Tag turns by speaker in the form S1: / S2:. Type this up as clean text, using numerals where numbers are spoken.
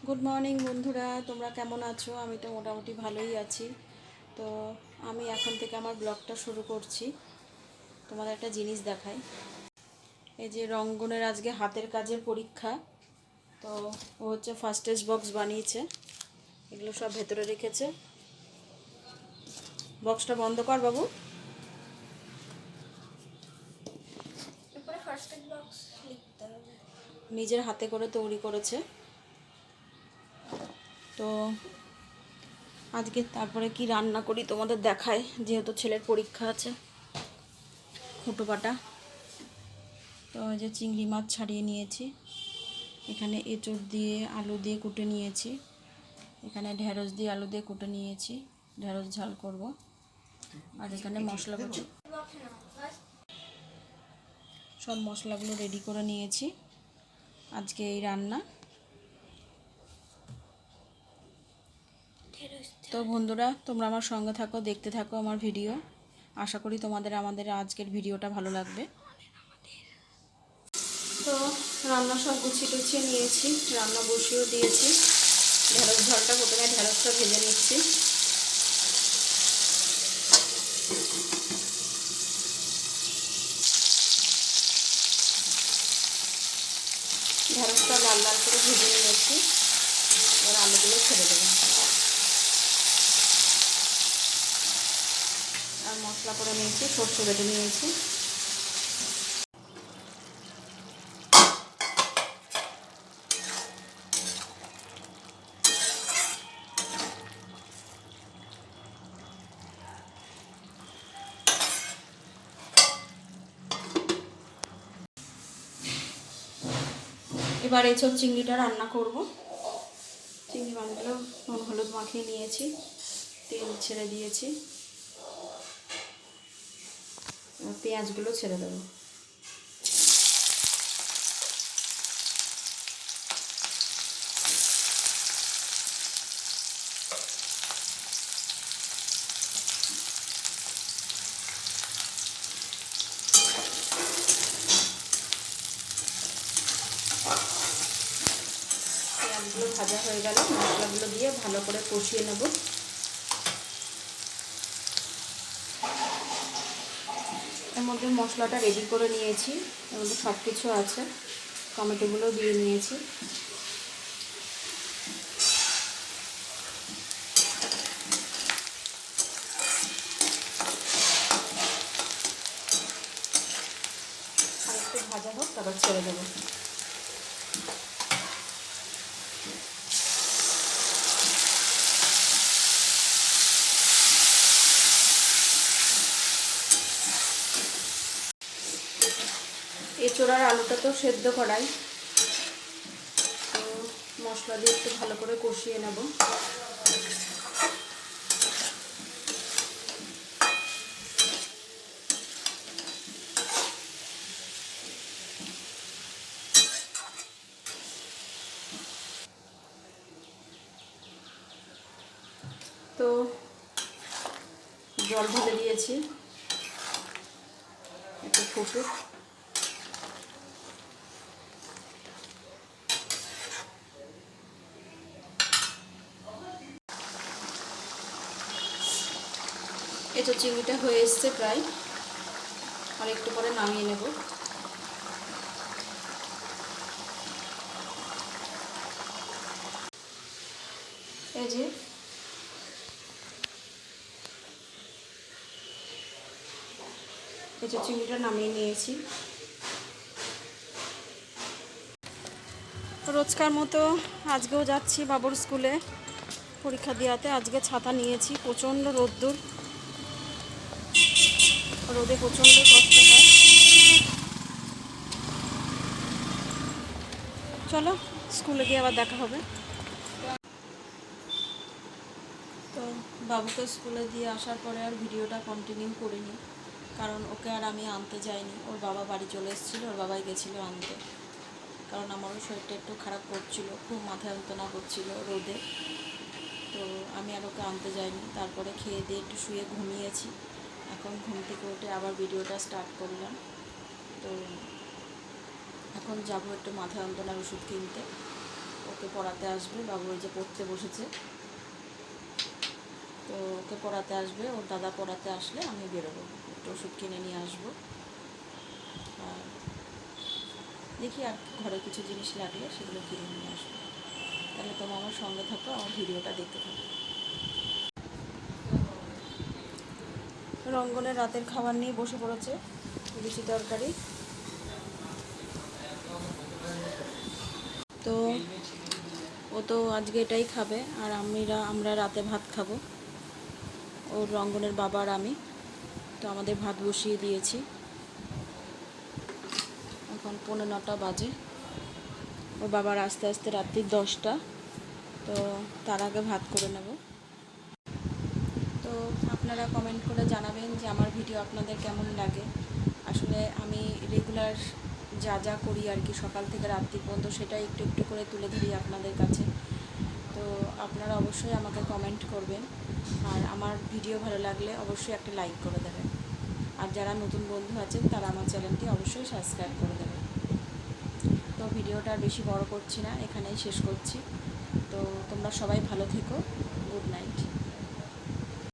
S1: Good morning বন্ধুরা, তোমরা কেমন আছো? আমি তো মোটামুটি ভালোই আছি। তো আমি এখন থেকে আমার ব্লগটা শুরু করছি। তোমাদের একটা জিনিস দেখাই। এই যে রঙ্গনের আজকে হাতের কাজের পরীক্ষা। তো ও হচ্ছে ফার্স্ট এজ বক্স বানিয়েছে, এগুলো সব ভেতরে রেখেছে। বক্সটা বন্ধ কর বাবু। নিজের হাতে করে তৈরি করেছে। তো আজকে তারপরে কি রান্না করি তোমাদের দেখায়, যেহেতু ছেলের পরীক্ষা আছে। হুটোপাটা। তো এই যে চিংড়ি মাছ ছাড়িয়ে নিয়েছি, এখানে এঁচড় দিয়ে আলু দিয়ে কুটে নিয়েছি, এখানে ঢেঁড়স দিয়ে আলু দিয়ে কুটে নিয়েছি, ঢেঁড়স ঝাল করব। আর এখানে মশলাগুলো, সব মশলাগুলো রেডি করে নিয়েছি। আজকে এই রান্না। তো বন্ধুরা, তোমরা আমার সঙ্গে থাকো, দেখতে থাকো আমার ভিডিও। আশা করি আমাদের আজকের ভিডিওটা ভালো লাগবে। তো রান্না সব গুছিয়ে টুছিয়ে নিয়েছি, রান্না বসিয়েও দিয়েছি। ঢেঁড়স ঝালটা প্রথমে ঢেঁড়সটা ভেজে নিচ্ছি। ঢেঁড়সটা লাল লাল করে ভেজে নিয়েছি, এবার আলুগুলো ছেড়ে দেবো। আর মশলা করে নিয়েছি, সরষে বেটে নিয়েছি। এবার এই সব চিংড়িটা রান্না করব। চিংড়ি মাছগুলো নুন হলুদ মাখিয়ে নিয়েছি, তেল ছেড়ে দিয়েছি, পেঁয়াজগুলো ছেড়ে দেবো। পেঁয়াজগুলো ভাজা হয়ে গেলে মশলাগুলো দিয়ে ভালো করে কষিয়ে নেব। এর মধ্যে মশলাটা রেডি করে নিয়েছি, এর মধ্যে সব কিছু আছে। টমেটোগুলো দিয়ে নিয়েছি। আর একটু ভাজা হোক, তারপর ছেড়ে দেবো। এঁচোড় আর আলুটা তো সেদ্ধ করাই, তো মশলা দিয়ে একটু ভালো করে কষিয়ে নেব। তো জল ঢেলে দিয়েছি, একটু ফুটুক। এই তো চিংড়িটা হয়ে এসছে প্রায়, আর একটু পরে নামিয়ে নেব। এই যে চিংড়িটা নামিয়ে নিয়েছি। রোজকার মতো আজকেও যাচ্ছি বাবুর স্কুলে পরীক্ষা দেওয়াতে। আজকে ছাতা নিয়েছি, প্রচণ্ড রোদ্দুর, রোদে প্রচণ্ড কষ্ট হয়। চলো স্কুলে গিয়ে আবার দেখা হবে। তো বাবুকে স্কুলে দিয়ে আসার পরে আর ভিডিওটা কন্টিনিউ করিনি, কারণ ওকে আর আমি আনতে যাইনি। ওর বাবা বাড়ি চলে এসেছিলো, ওর বাবাই গেছিলো আনতে। কারণ আমারও শরীরটা একটু খারাপ করছিল, খুব মাথা যন্ত্রণা করছিল রোদে। তো আমি আর ওকে আনতে যাইনি। তারপরে খেয়ে দিয়ে একটু শুয়ে ঘুমিয়েছি। এখন ঘুম থেকে উঠে আবার ভিডিওটা স্টার্ট করলাম। তো এখন যাবো একটু মাথা যন্ত্রণার ওষুধ কিনতে। ওকে ওকে পড়াতে আসবে। বাবু ওই যে পড়তে বসেছে, তো ওকে পড়াতে আসবে। ওর দাদা পড়াতে আসলে আমি বেরোবো, একটু ওষুধ কিনে নিয়ে আসবো। আর দেখি আর ঘরে কিছু জিনিস লাগলে সেগুলো কিনে নিয়ে আসবো। তাহলে তোমরা আমার সঙ্গে থাকো, আমার ভিডিওটা দেখতে থাকো। রঙ্গনের রাতের খাবার নিয়ে বসে পড়েছে, লুচি তরকারি। তো ও তো আজকে এটাই খাবে, আর আমরা রাতে ভাত খাবো, ওর রঙ্গনের বাবা আর আমি। তো আমাদের ভাত বসিয়ে দিয়েছি, এখন 9:45 বাজে। ওর বাবার আস্তে আস্তে রাত্রি 10টা, তো তার আগে ভাত করে নেব। তো আপনারা কমেন্ট করে জানাবেন যে আমার ভিডিও আপনাদের কেমন লাগে। আসলে আমি রেগুলার যা যা করি আর কি, সকাল থেকে রাত্রি পর্যন্ত, সেটাই একটু একটু করে তুলে ধরি আপনাদের কাছে। তো আপনারা অবশ্যই আমাকে কমেন্ট করবেন, আর আমার ভিডিও ভালো লাগলে অবশ্যই একটা লাইক করে দেবেন। আর যারা নতুন বন্ধু আছেন তারা আমার চ্যানেলটি অবশ্যই সাবস্ক্রাইব করে দেবেন। তো ভিডিওটা আর বেশি বড় করছি না, এখানেই শেষ করছি। তো তোমরা সবাই ভালো থেকো। Good night.